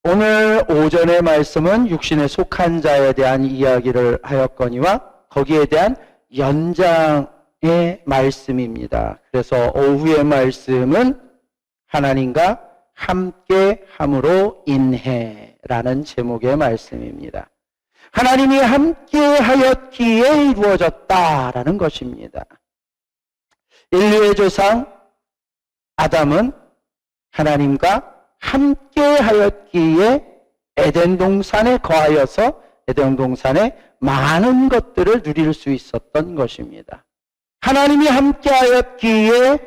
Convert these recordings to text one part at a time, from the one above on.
오늘 오전의 말씀은 육신에 속한 자에 대한 이야기를 하였거니와 거기에 대한 연장의 말씀입니다. 그래서 오후의 말씀은 하나님과 함께 함으로 인해라는 제목의 말씀입니다. 하나님이 함께 하였기에 이루어졌다라는 것입니다. 인류의 조상 아담은 하나님과 함께 하였기에 에덴 동산에 거하여서 에덴 동산에 많은 것들을 누릴 수 있었던 것입니다. 하나님이 함께 하였기에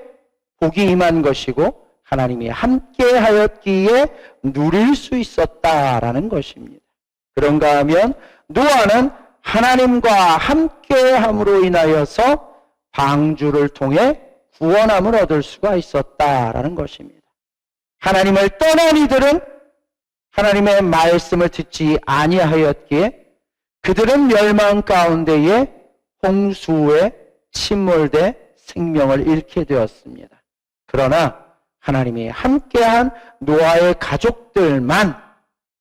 복이 임한 것이고 하나님이 함께 하였기에 누릴 수 있었다라는 것입니다. 그런가 하면 노아는 하나님과 함께 함으로 인하여서 방주를 통해 구원함을 얻을 수가 있었다라는 것입니다. 하나님을 떠난 이들은 하나님의 말씀을 듣지 아니하였기에 그들은 멸망 가운데에 홍수에 침몰돼 생명을 잃게 되었습니다. 그러나 하나님이 함께한 노아의 가족들만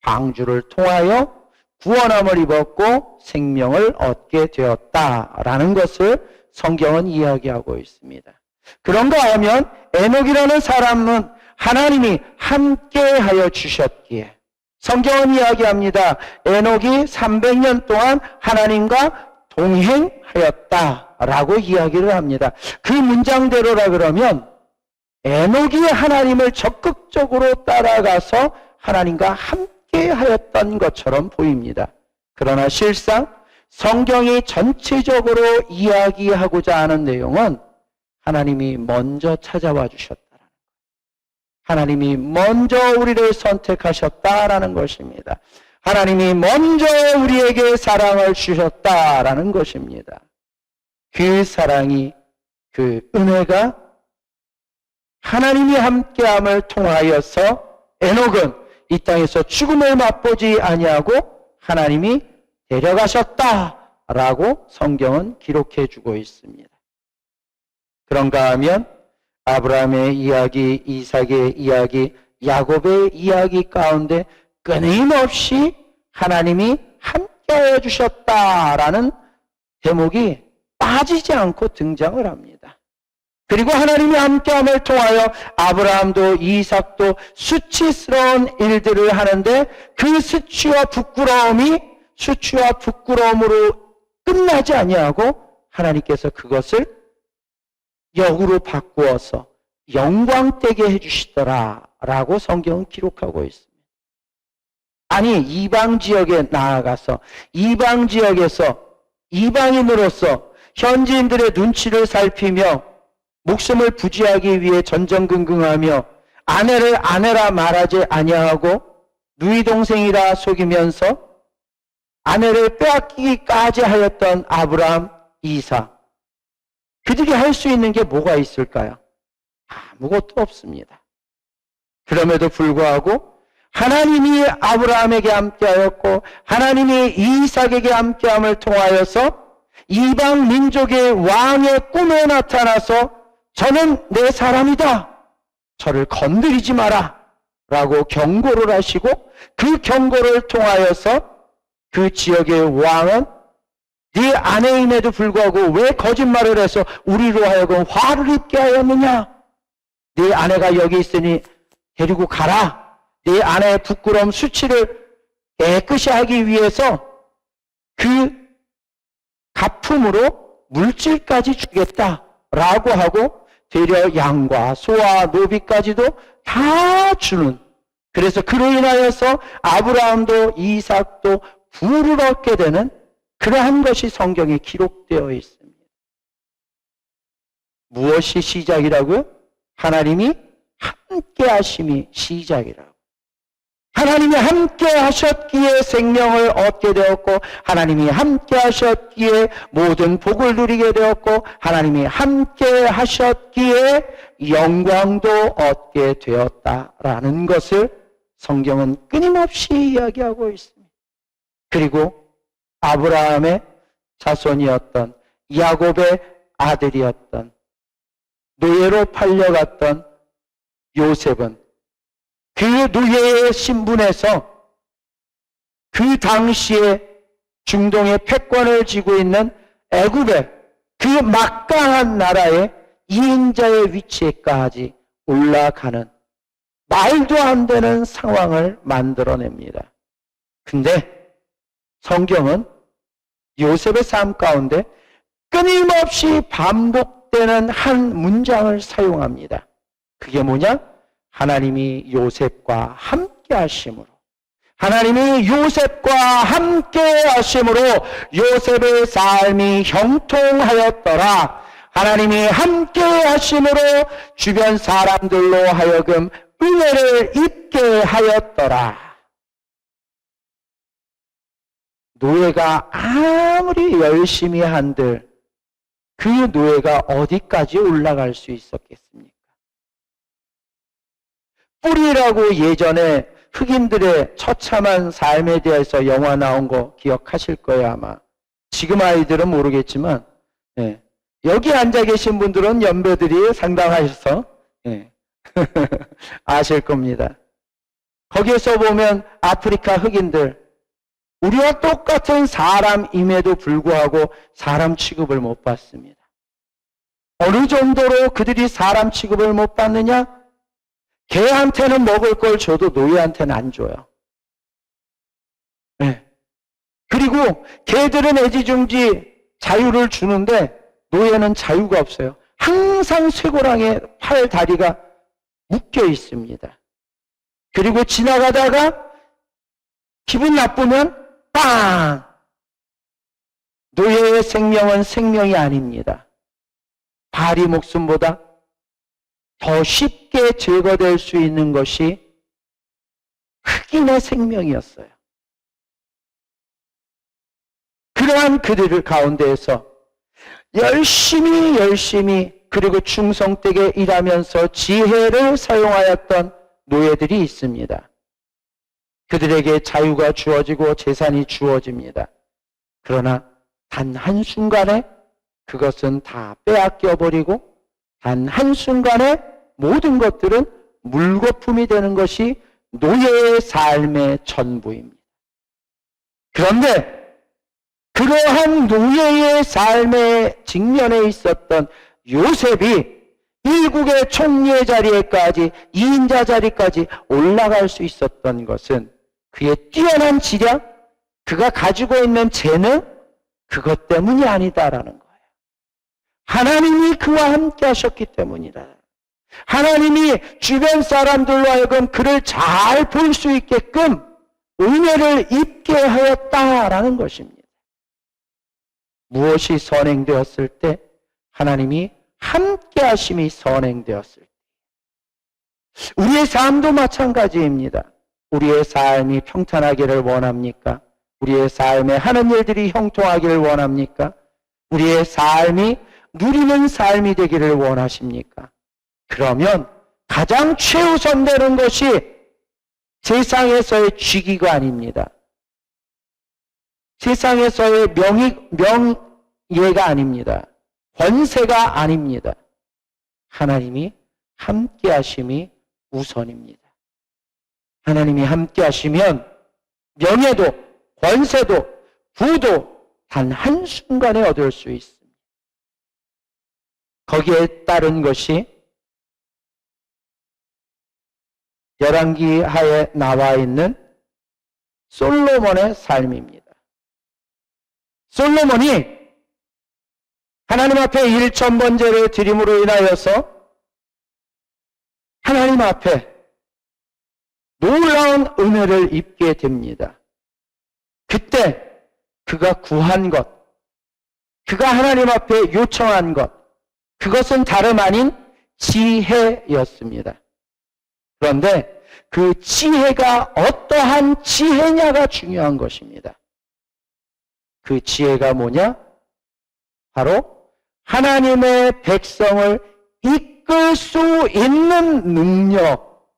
방주를 통하여 구원함을 입었고 생명을 얻게 되었다라는 것을 성경은 이야기하고 있습니다. 그런가 하면 에녹이라는 사람은 하나님이 함께하여 주셨기에 성경은 이야기합니다. 에녹이 300년 동안 하나님과 동행하였다라고 이야기를 합니다. 그 문장대로라 그러면 에녹이 하나님을 적극적으로 따라가서 하나님과 함께하였던 것처럼 보입니다. 그러나 실상 성경이 전체적으로 이야기하고자 하는 내용은 하나님이 먼저 찾아와 주셨다라는 거예요. 하나님이 먼저 우리를 선택하셨다라는 것입니다. 하나님이 먼저 우리에게 사랑을 주셨다라는 것입니다. 그 사랑이, 그 은혜가 하나님이 함께함을 통하여서 에녹은 이 땅에서 죽음을 맛보지 아니하고 하나님이 데려가셨다라고 성경은 기록해 주고 있습니다. 그런가 하면 아브라함의 이야기, 이삭의 이야기, 야곱의 이야기 가운데 끊임없이 하나님이 함께해 주셨다라는 대목이 빠지지 않고 등장을 합니다. 그리고 하나님이 함께함을 통하여 아브라함도 이삭도 수치스러운 일들을 하는데 그 수치와 부끄러움으로 끝나지 아니하고 하나님께서 그것을 역으로 바꾸어서 영광되게 해주시더라라고 성경은 기록하고 있습니다. 아니, 이방 지역에 나아가서 이방 지역에서 이방인으로서 현지인들의 눈치를 살피며 목숨을 부지하기 위해 전전긍긍하며 아내를 아내라 말하지 아니하고 누이 동생이라 속이면서 아내를 빼앗기기까지 하였던 아브라함, 이삭, 그들이 할 수 있는 게 뭐가 있을까요? 아무것도 없습니다. 그럼에도 불구하고 하나님이 아브라함에게 함께하였고 하나님이 이삭에게 함께함을 통하여서 이방 민족의 왕의 꿈에 나타나서 저는 내 사람이다, 저를 건드리지 마라 라고 경고를 하시고 그 경고를 통하여서 그 지역의 왕은 네 아내임에도 불구하고 왜 거짓말을 해서 우리로 하여금 화를 입게 하였느냐? 네 아내가 여기 있으니 데리고 가라. 네 아내의 부끄러움, 수치를 깨끗이 하기 위해서 그 가품으로 물질까지 주겠다라고 하고 되려 양과 소와 노비까지도 다 주는, 그래서 그로 인하여서 아브라함도 이삭도 부를 얻게 되는 그러한 것이 성경에 기록되어 있습니다. 무엇이 시작이라고요? 하나님이 함께 하심이 시작이라고. 하나님이 함께 하셨기에 생명을 얻게 되었고 하나님이 함께 하셨기에 모든 복을 누리게 되었고 하나님이 함께 하셨기에 영광도 얻게 되었다라는 것을 성경은 끊임없이 이야기하고 있습니다. 그리고 아브라함의 자손이었던 야곱의 아들이었던 노예로 팔려갔던 요셉은 그 노예의 신분에서 그 당시에 중동의 패권을 쥐고 있는 애굽의 그 막강한 나라의 2인자의 위치에까지 올라가는 말도 안 되는 상황을 만들어냅니다. 근데 성경은 요셉의 삶 가운데 끊임없이 반복되는 한 문장을 사용합니다. 그게 뭐냐? 하나님이 요셉과 함께 하심으로. 하나님이 요셉과 함께 하심으로 요셉의 삶이 형통하였더라. 하나님이 함께 하심으로 주변 사람들로 하여금 은혜를 입게 하였더라. 노예가 아무리 열심히 한들 그 노예가 어디까지 올라갈 수 있었겠습니까? 뿌리라고 예전에 흑인들의 처참한 삶에 대해서 영화 나온 거 기억하실 거예요, 아마. 지금 아이들은 모르겠지만, 예. 여기 앉아 계신 분들은 연배들이 상당하셔서, 예. 아실 겁니다. 거기에서 보면 아프리카 흑인들, 우리와 똑같은 사람임에도 불구하고 사람 취급을 못 받습니다. 어느 정도로 그들이 사람 취급을 못 받느냐? 개한테는 먹을 걸 줘도 노예한테는 안 줘요. 네. 그리고 개들은 애지중지 자유를 주는데 노예는 자유가 없어요. 항상 쇠고랑에 팔, 다리가 묶여 있습니다. 그리고 지나가다가 기분 나쁘면 빵! 노예의 생명은 생명이 아닙니다. 발이 목숨보다 더 쉽게 제거될 수 있는 것이 흑인의 생명이었어요. 그러한 그들 가운데에서 열심히 그리고 충성되게 일하면서 지혜를 사용하였던 노예들이 있습니다. 그들에게 자유가 주어지고 재산이 주어집니다. 그러나 단 한순간에 그것은 다 빼앗겨 버리고 단 한순간에 모든 것들은 물거품이 되는 것이 노예의 삶의 전부입니다. 그런데 그러한 노예의 삶의 직면에 있었던 요셉이 일국의 총리의 자리에까지 2인자 자리까지 올라갈 수 있었던 것은 그의 뛰어난 지략, 그가 가지고 있는 재능, 그것 때문이 아니다라는 거예요. 하나님이 그와 함께 하셨기 때문이다. 하나님이 주변 사람들로 하여금 그를 잘 볼 수 있게끔 은혜를 입게 하였다라는 것입니다. 무엇이 선행되었을 때 하나님이 함께 하심이 선행되었을 때 우리의 삶도 마찬가지입니다. 우리의 삶이 평탄하기를 원합니까? 우리의 삶에 하는 일들이 형통하기를 원합니까? 우리의 삶이 누리는 삶이 되기를 원하십니까? 그러면 가장 최우선되는 것이 세상에서의 직위가 아닙니다. 세상에서의 명예가 아닙니다. 권세가 아닙니다. 하나님이 함께 하심이 우선입니다. 하나님이 함께 하시면 명예도 권세도 부도 단 한순간에 얻을 수 있습니다. 거기에 따른 것이 열왕기 하에 나와 있는 솔로몬의 삶입니다. 솔로몬이 하나님 앞에 1000번제를 드림으로 인하여서 하나님 앞에 놀라운 은혜를 입게 됩니다. 그때 그가 구한 것, 그가 하나님 앞에 요청한 것, 그것은 다름 아닌 지혜였습니다. 그런데 그 지혜가 어떠한 지혜냐가 중요한 것입니다. 그 지혜가 뭐냐? 바로 하나님의 백성을 이끌 수 있는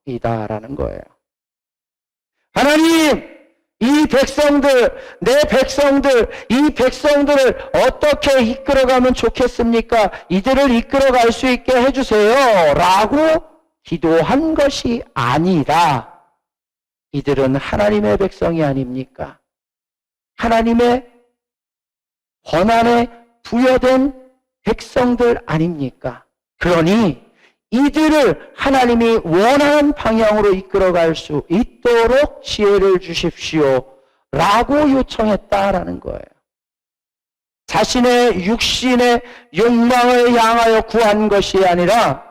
능력이다라는 거예요. 하나님, 이 백성들, 내 백성들, 이 백성들을 어떻게 이끌어가면 좋겠습니까? 이들을 이끌어갈 수 있게 해주세요. 라고 기도한 것이 아니라 이들은 하나님의 백성이 아닙니까? 하나님의 권한에 부여된 백성들 아닙니까? 그러니 이들을 하나님이 원하는 방향으로 이끌어갈 수 있도록 지혜를 주십시오 라고 요청했다라는 거예요. 자신의 육신의 욕망을 향하여 구한 것이 아니라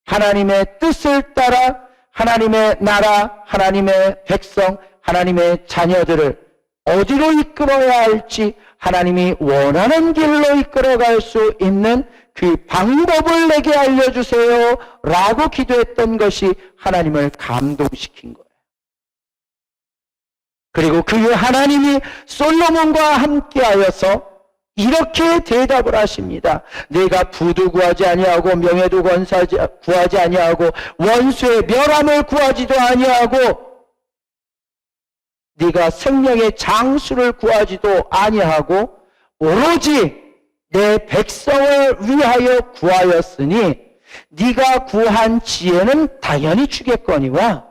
하나님의 뜻을 따라 하나님의 나라, 하나님의 백성, 하나님의 자녀들을 어디로 이끌어야 할지 하나님이 원하는 길로 이끌어갈 수 있는 그 방법을 내게 알려주세요 라고 기도했던 것이 하나님을 감동시킨 거예요. 그리고 그 하나님이 솔로몬과 함께하여서 이렇게 대답을 하십니다. 내가 부도 구하지 아니하고 명예도 구하지 아니하고 원수의 멸함을 구하지도 아니하고 네가 생명의 장수를 구하지도 아니하고 오로지 내 백성을 위하여 구하였으니 네가 구한 지혜는 당연히 주겠거니와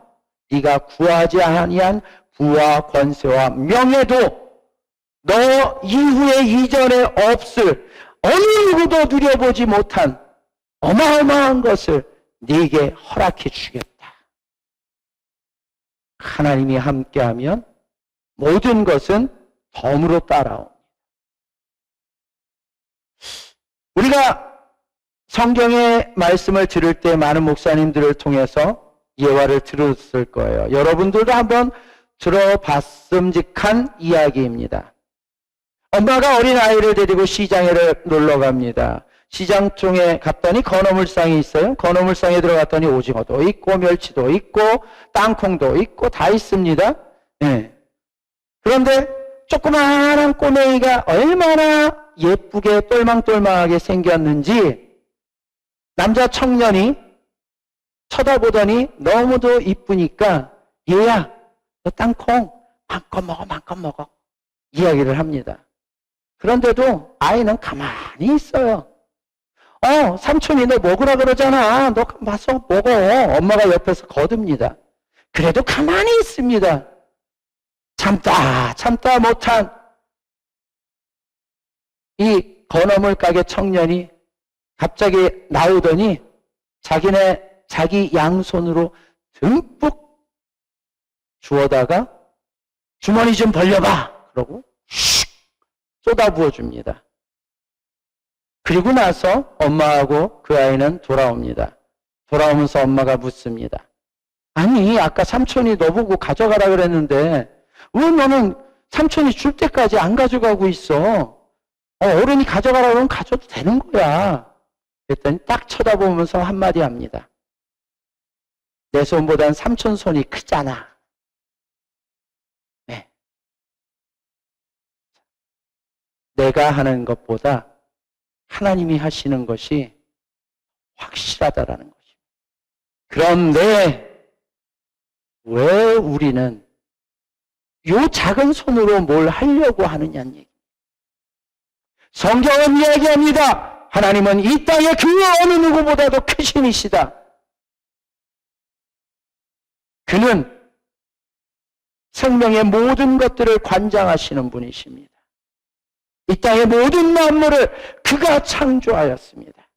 네가 구하지 아니한 부와 권세와 명예도 너 이후에 이전에 없을 어느 누구도 누려보지 못한 어마어마한 것을 네게 허락해 주겠다. 하나님이 함께하면 모든 것은 덤으로 따라옵니다. 우리가 성경의 말씀을 들을 때 많은 목사님들을 통해서 예화를 들었을 거예요. 여러분들도 한번 들어봤음직한 이야기입니다. 엄마가 어린아이를 데리고 시장에 놀러 갑니다. 시장통에 갔더니 건어물상이 있어요. 건어물상에 들어갔더니 오징어도 있고 멸치도 있고 땅콩도 있고 다 있습니다. 네. 그런데 조그마한 꼬맹이가 얼마나 예쁘게 똘망똘망하게 생겼는지 남자 청년이 쳐다보더니 너무도 이쁘니까 얘야 너 땅콩 마음껏 먹어 이야기를 합니다. 그런데도 아이는 가만히 있어요. 삼촌이 너 먹으라 그러잖아. 너 와서 먹어. 엄마가 옆에서 거듭니다. 그래도 가만히 있습니다. 참다 못한 이 건어물 가게 청년이 갑자기 나오더니 자기 양손으로 듬뿍 주워다가 주머니 좀 벌려봐. 그러고 슉 쏟아부어 줍니다. 그리고 나서 엄마하고 그 아이는 돌아옵니다. 돌아오면서 엄마가 묻습니다. 아니 아까 삼촌이 너보고 가져가라 그랬는데 왜 너는 삼촌이 줄 때까지 안 가져가고 있어? 어른이 가져가라 그러면 가져도 되는 거야. 그랬더니 딱 쳐다보면서 한마디 합니다. 내 손보단 삼촌 손이 크잖아. 네. 내가 하는 것보다 하나님이 하시는 것이 확실하다라는 것입니다. 그런데 왜 우리는 요 작은 손으로 뭘 하려고 하느냐는 얘기입니다. 성경은 이야기합니다. 하나님은 이 땅에 그 어느 누구보다도 크신 이시다. 그는 생명의 모든 것들을 관장하시는 분이십니다. 이 땅의 모든 만물을 그가 창조하였습니다.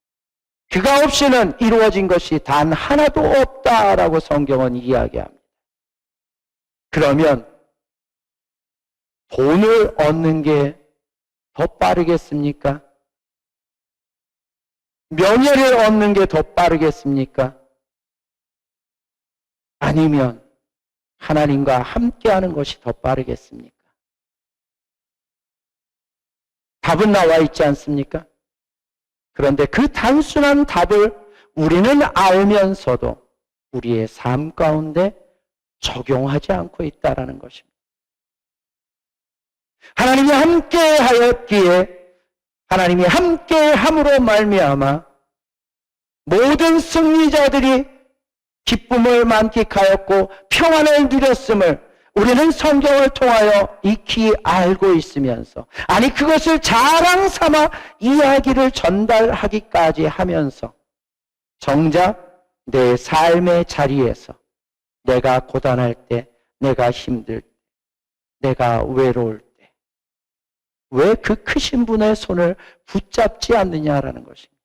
그가 없이는 이루어진 것이 단 하나도 없다라고 성경은 이야기합니다. 그러면 돈을 얻는 게 더 빠르겠습니까? 명예를 얻는 게 더 빠르겠습니까? 아니면 하나님과 함께하는 것이 더 빠르겠습니까? 답은 나와 있지 않습니까? 그런데 그 단순한 답을 우리는 알면서도 우리의 삶 가운데 적용하지 않고 있다는 것입니다. 하나님이 함께 하였기에 하나님이 함께 함으로 말미암아 모든 승리자들이 기쁨을 만끽하였고 평안을 누렸음을 우리는 성경을 통하여 익히 알고 있으면서 아니 그것을 자랑 삼아 이야기를 전달하기까지 하면서 정작 내 삶의 자리에서 내가 고단할 때 내가 힘들 때, 내가 외로울 때, 왜 그 크신 분의 손을 붙잡지 않느냐라는 것입니다.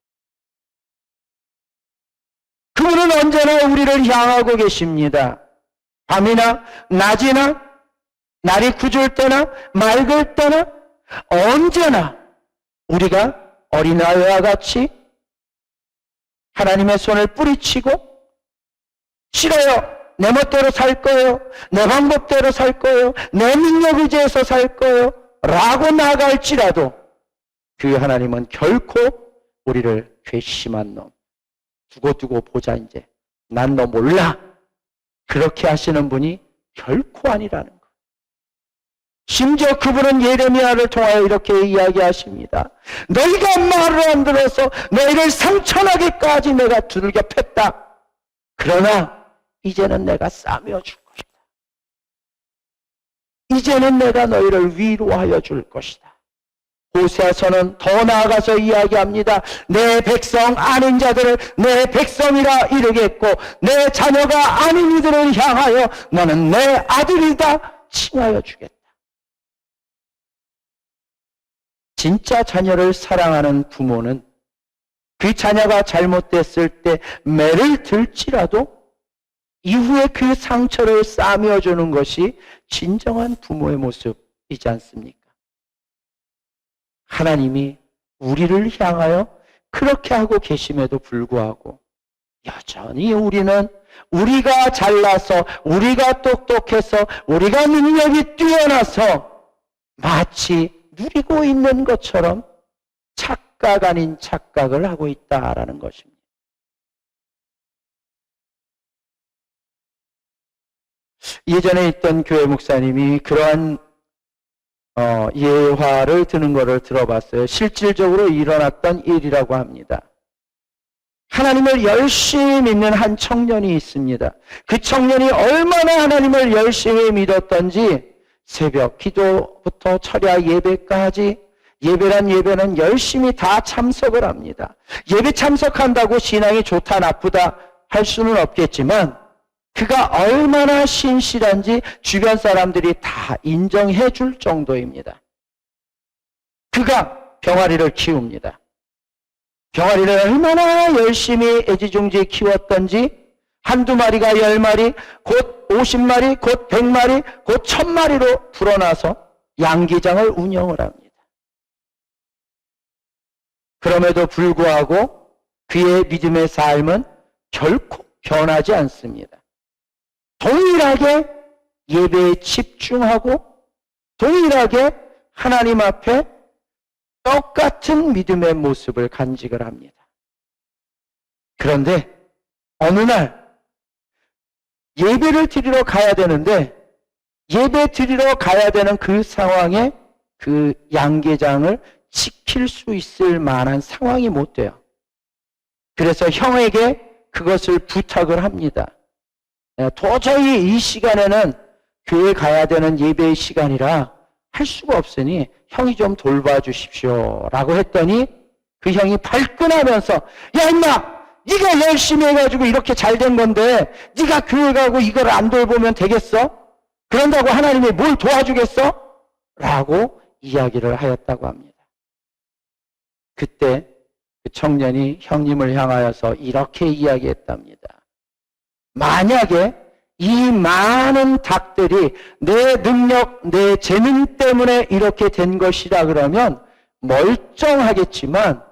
그분은 언제나 우리를 향하고 계십니다. 밤이나 낮이나 날이 구줄 때나 맑을 때나 언제나 우리가 어린아이와 같이 하나님의 손을 뿌리치고 싫어요. 내 멋대로 살 거예요. 내 방법대로 살 거예요. 내 능력 의지해서 살 거예요. 라고 나갈지라도 그 하나님은 결코 우리를 괘씸한 놈, 두고 보자 이제. 난 너 몰라. 그렇게 하시는 분이 결코 아니라는 것. 심지어 그분은 예레미야를 통하여 이렇게 이야기하십니다. 너희가 말을 안 들어서 너희를 상처나게까지 내가 두들겨 팼다. 그러나 이제는 내가 싸매어 줄 것이다. 이제는 내가 너희를 위로하여 줄 것이다. 호세아서는 더 나아가서 이야기합니다. 내 백성 아닌 자들을 내 백성이라 이르겠고 내 자녀가 아닌 이들을 향하여 너는 내 아들이다 칭하여 주겠다. 진짜 자녀를 사랑하는 부모는 그 자녀가 잘못됐을 때 매를 들지라도 이후에 그 상처를 싸매어 주는 것이 진정한 부모의 모습이지 않습니까? 하나님이 우리를 향하여 그렇게 하고 계심에도 불구하고 여전히 우리는 우리가 잘나서 우리가 똑똑해서 우리가 능력이 뛰어나서 마치 누리고 있는 것처럼 착각 아닌 착각을 하고 있다라는 것입니다. 예전에 있던 교회 목사님이 그러한 예화를 드는 것을 들어봤어요. 실질적으로 일어났던 일이라고 합니다. 하나님을 열심히 믿는 한 청년이 있습니다. 그 청년이 얼마나 하나님을 열심히 믿었던지 새벽 기도부터 철야 예배까지 예배란 예배는 열심히 다 참석을 합니다. 예배 참석한다고 신앙이 좋다 나쁘다 할 수는 없겠지만 그가 얼마나 신실한지 주변 사람들이 다 인정해 줄 정도입니다. 그가 병아리를 키웁니다. 병아리를 얼마나 열심히 애지중지 키웠던지 한두 마리가 10마리, 곧 50마리, 곧 100마리, 곧 1000마리로 불어나서 양기장을 운영을 합니다. 그럼에도 불구하고 그의 믿음의 삶은 결코 변하지 않습니다. 동일하게 예배에 집중하고 동일하게 하나님 앞에 똑같은 믿음의 모습을 간직을 합니다. 그런데 어느 날 예배를 드리러 가야 되는데 예배 드리러 가야 되는 그 상황에 그 양계장을 지킬 수 있을 만한 상황이 못 돼요. 그래서 형에게 그것을 부탁을 합니다. 도저히 이 시간에는 교회 가야 되는 예배의 시간이라 할 수가 없으니 형이 좀 돌봐주십시오 라고 했더니 그 형이 발끈하면서 야 임마 네가 열심히 해가지고 이렇게 잘 된 건데 네가 교회 가고 이걸 안 돌보면 되겠어? 그런다고 하나님이 뭘 도와주겠어? 라고 이야기를 하였다고 합니다. 그때 그 청년이 형님을 향하여서 이렇게 이야기했답니다. 만약에 이 많은 닭들이 내 능력, 내 재능 때문에 이렇게 된 것이다 그러면 멀쩡하겠지만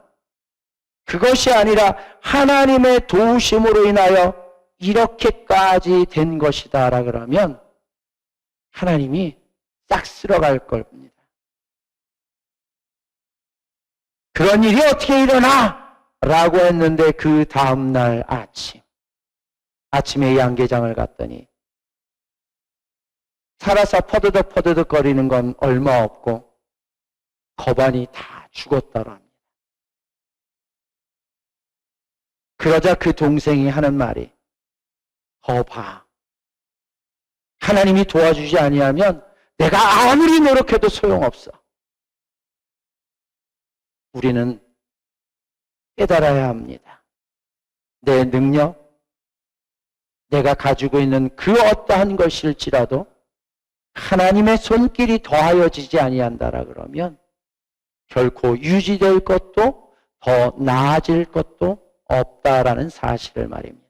그것이 아니라 하나님의 도우심으로 인하여 이렇게까지 된 것이다 라 그러면 하나님이 싹 쓸어갈 겁니다. 그런 일이 어떻게 일어나? 라고 했는데 그 다음날 아침에 양계장을 갔더니 살아서 퍼드덕 거리는 건 얼마 없고 거반이 다 죽었다고 합니다. 그러자 그 동생이 하는 말이 봐. 하나님이 도와주지 아니하면 내가 아무리 노력해도 소용없어. 우리는 깨달아야 합니다. 내 능력, 내가 가지고 있는 그 어떠한 것일지라도 하나님의 손길이 더하여지지 아니한다라 그러면 결코 유지될 것도 더 나아질 것도 없다라는 사실을 말입니다.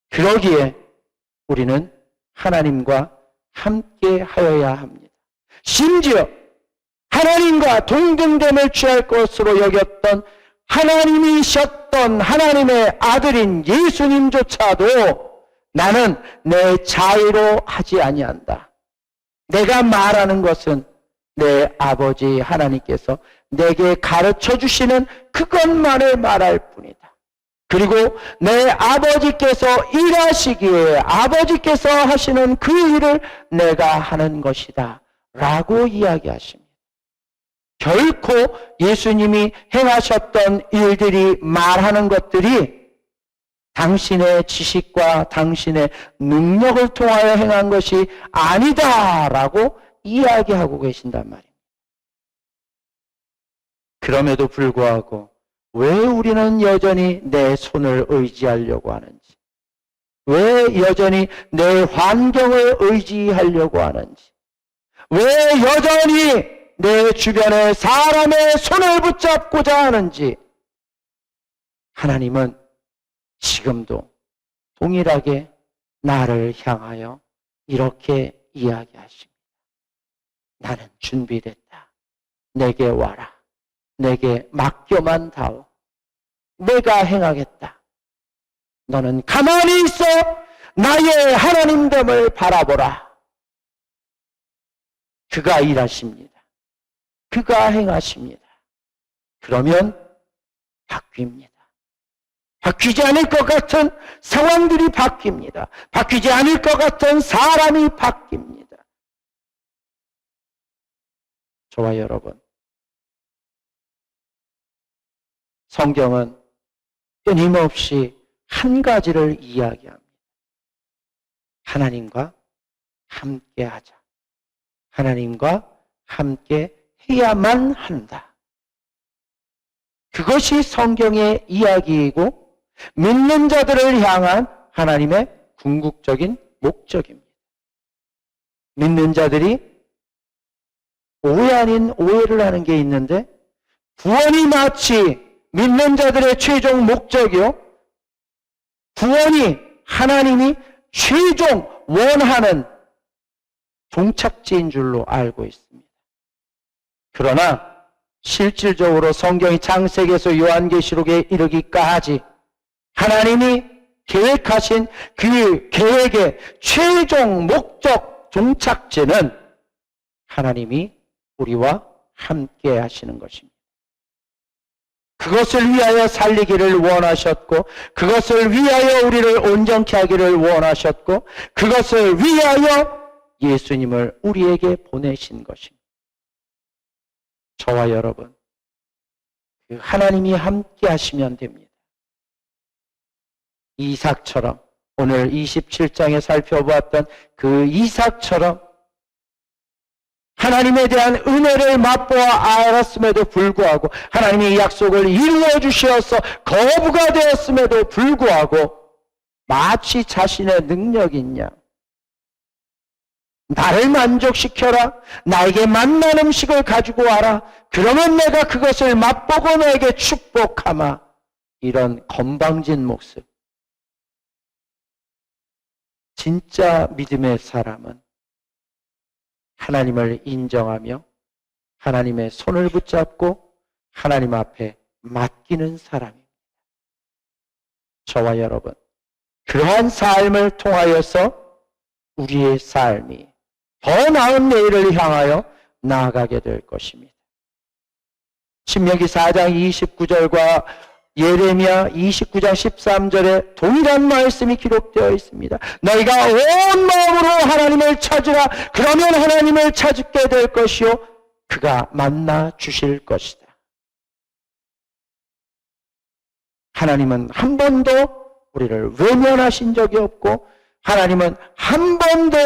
그러기에 우리는 하나님과 함께 하여야 합니다. 심지어 하나님과 동등됨을 취할 것으로 여겼던 하나님이셨던 하나님의 아들인 예수님조차도 나는 내 자유로 하지 아니한다. 내가 말하는 것은 내 아버지 하나님께서 내게 가르쳐 주시는 그것만을 말할 뿐이다. 그리고 내 아버지께서 일하시기에 아버지께서 하시는 그 일을 내가 하는 것이다 라고 이야기하십니다. 결코 예수님이 행하셨던 일들이 말하는 것들이 당신의 지식과 당신의 능력을 통하여 행한 것이 아니다라고 이야기하고 계신단 말입니다. 그럼에도 불구하고 왜 우리는 여전히 내 손을 의지하려고 하는지, 왜 여전히 내 환경을 의지하려고 하는지, 왜 여전히 내 주변의 사람의 손을 붙잡고자 하는지 하나님은 지금도 동일하게 나를 향하여 이렇게 이야기하십니다. 나는 준비됐다. 내게 와라. 내게 맡겨만 다오. 내가 행하겠다. 너는 가만히 있어 나의 하나님됨을 바라보라. 그가 일하십니다. 그가 행하십니다. 그러면 바뀝니다. 바뀌지 않을 것 같은 상황들이 바뀝니다. 바뀌지 않을 것 같은 사람이 바뀝니다. 저와 여러분, 성경은 끊임없이 한 가지를 이야기합니다. 하나님과 함께하자. 하나님과 함께 해야만 한다. 그것이 성경의 이야기이고 믿는 자들을 향한 하나님의 궁극적인 목적입니다. 믿는 자들이 오해 아닌 오해를 하는 게 있는데 구원이 마치 믿는 자들의 최종 목적이요, 구원이 하나님이 최종 원하는 종착지인 줄로 알고 있습니다. 그러나 실질적으로 성경이 창세기에서 요한계시록에 이르기까지 하나님이 계획하신 그 계획의 최종 목적 종착지는 하나님이 우리와 함께 하시는 것입니다. 그것을 위하여 살리기를 원하셨고, 그것을 위하여 우리를 온전케 하기를 원하셨고, 그것을 위하여 예수님을 우리에게 보내신 것입니다. 저와 여러분, 그 하나님이 함께 하시면 됩니다. 이삭처럼, 오늘 27장에 살펴보았던 그 이삭처럼 하나님에 대한 은혜를 맛보아 알았음에도 불구하고 하나님의 약속을 이루어 주셔서 거부가 되었음에도 불구하고 마치 자신의 능력이냐, 나를 만족시켜라, 나에게 맛난 음식을 가지고 와라, 그러면 내가 그것을 맛보고 너에게 축복하마, 이런 건방진 모습. 진짜 믿음의 사람은 하나님을 인정하며 하나님의 손을 붙잡고 하나님 앞에 맡기는 사람입니다. 저와 여러분, 그러한 삶을 통하여서 우리의 삶이 더 나은 내일을 향하여 나아가게 될 것입니다. 신명기 4장 29절과 예레미야 29장 13절에 동일한 말씀이 기록되어 있습니다. 너희가 온 마음으로 하나님을 찾으라. 그러면 하나님을 찾게 될 것이요, 그가 만나 주실 것이다. 하나님은 한 번도 우리를 외면하신 적이 없고, 하나님은 한 번도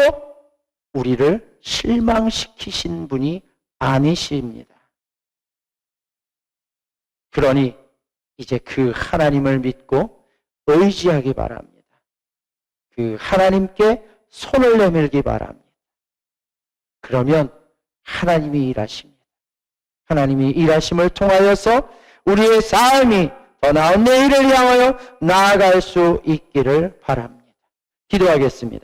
우리를 실망시키신 분이 아니십니다. 그러니 이제 그 하나님을 믿고 의지하기 바랍니다. 그 하나님께 손을 내밀기 바랍니다. 그러면 하나님이 일하십니다. 하나님이 일하심을 통하여서 우리의 삶이 더 나은 내일을 향하여 나아갈 수 있기를 바랍니다. 기도하겠습니다.